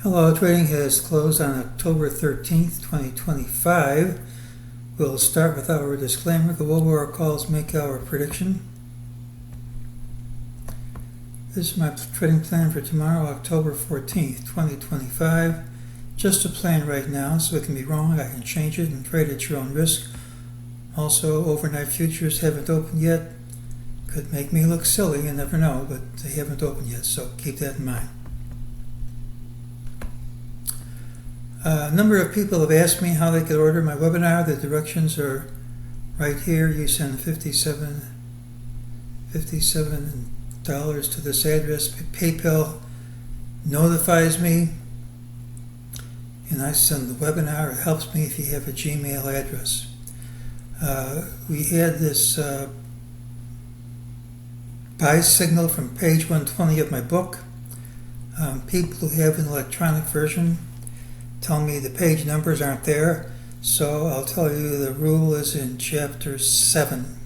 Hello, trading has closed on October 13th, 2025. We'll start with our disclaimer, go over our calls, make our prediction. This is my trading plan for tomorrow, October 14th, 2025. Just a plan right now, so it can be wrong. I can change it and trade at your own risk. Also, overnight futures haven't opened yet. Could make me look silly, you never know, but they haven't opened yet, so keep that in mind. A number of people have asked me how they could order my webinar. The directions are right here. You send $57 to this address. PayPal notifies me, and I send the webinar. It helps me if you have a Gmail address. We had this buy signal from page 120 of my book. People who have an electronic version tell me the page numbers aren't there, so I'll tell you the rule is in chapter 7.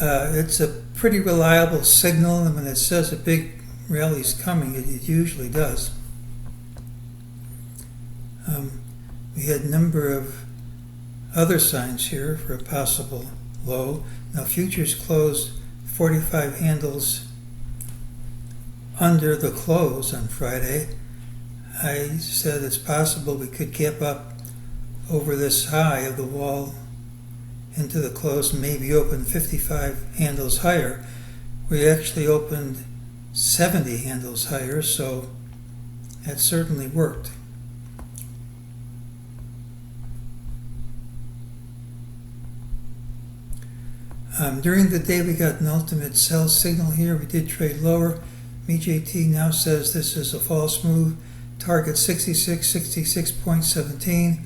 It's a pretty reliable signal, and when it says a big rally's coming, it usually does. We had a number of other signs here for a possible low. Now futures closed 45 handles under the close on Friday. I said it's possible we could gap up over this high of the wall into the close and maybe open 55 handles higher. We actually opened 70 handles higher, so that certainly worked. During the day we got an ultimate sell signal here. We did trade lower. MEJT now says this is a false move. Target 66, 66.17.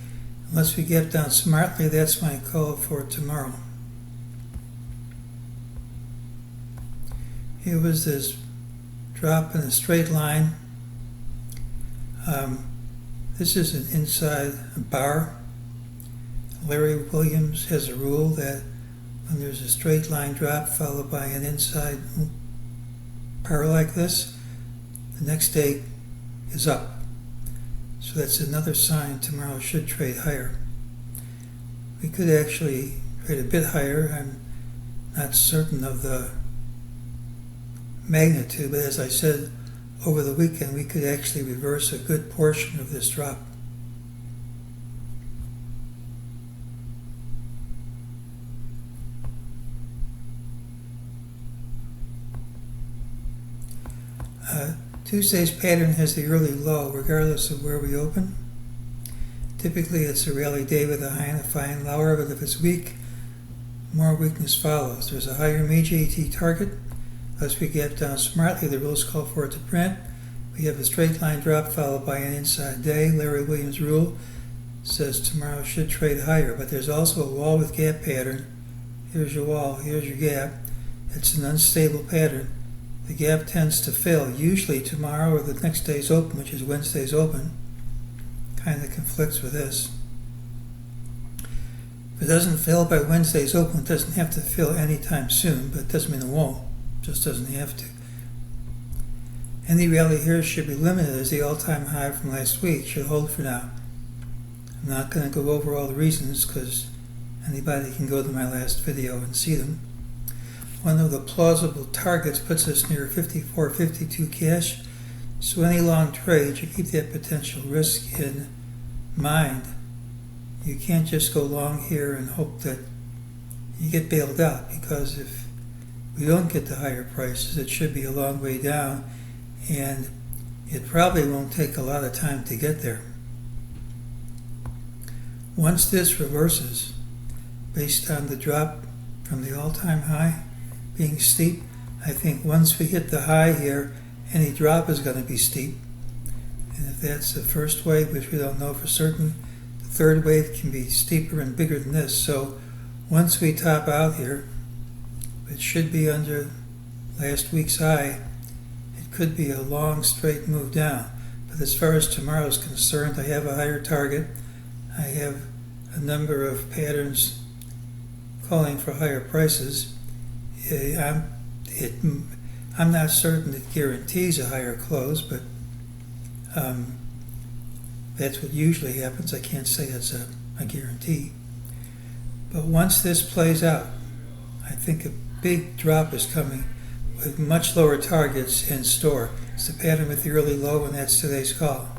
Unless we get down smartly, that's my call for tomorrow. Here was this drop in a straight line. This is an inside bar. Larry Williams has a rule that when there's a straight line drop followed by an inside bar like this, the next day is up. So that's another sign tomorrow should trade higher. We could actually trade a bit higher. I'm not certain of the magnitude, but as I said, over the weekend we could actually reverse a good portion of this drop. Tuesday's pattern has the early low regardless of where we open. Typically it's a rally day with a high and a fine lower, but if it's weak, more weakness follows. There's a higher MEJT target. Unless we gap down smartly, the rules call for it to print. We have a straight line drop followed by an inside day. Larry Williams' rule says tomorrow should trade higher, but there's also a wall with gap pattern. Here's your wall, here's your gap. It's an unstable pattern. The gap tends to fill, usually tomorrow or the next day's open, which is Wednesday's open. Kind of conflicts with this. If it doesn't fill by Wednesday's open, it doesn't have to fill anytime soon, but it doesn't mean it won't. It just doesn't have to. Any rally here should be limited as the all-time high from last week should hold for now. I'm not going to go over all the reasons because anybody can go to my last video and see them. One of the plausible targets puts us near 54.52 cash, so any long trade, you keep that potential risk in mind. You can't just go long here and hope that you get bailed out, because if we don't get the higher prices, it should be a long way down, and it probably won't take a lot of time to get there. Once this reverses, based on the drop from the all-time high being steep, I think once we hit the high here, any drop is going to be steep. And if that's the first wave, which we don't know for certain, the third wave can be steeper and bigger than this. So once we top out here, it should be under last week's high. It could be a long straight move down. But as far as tomorrow is concerned, I have a higher target. I have a number of patterns calling for higher prices. I'm not certain it guarantees a higher close, but That's what usually happens. I can't say it's a guarantee. But once this plays out, I think a big drop is coming with much lower targets in store. It's the pattern with the early low, and that's today's call.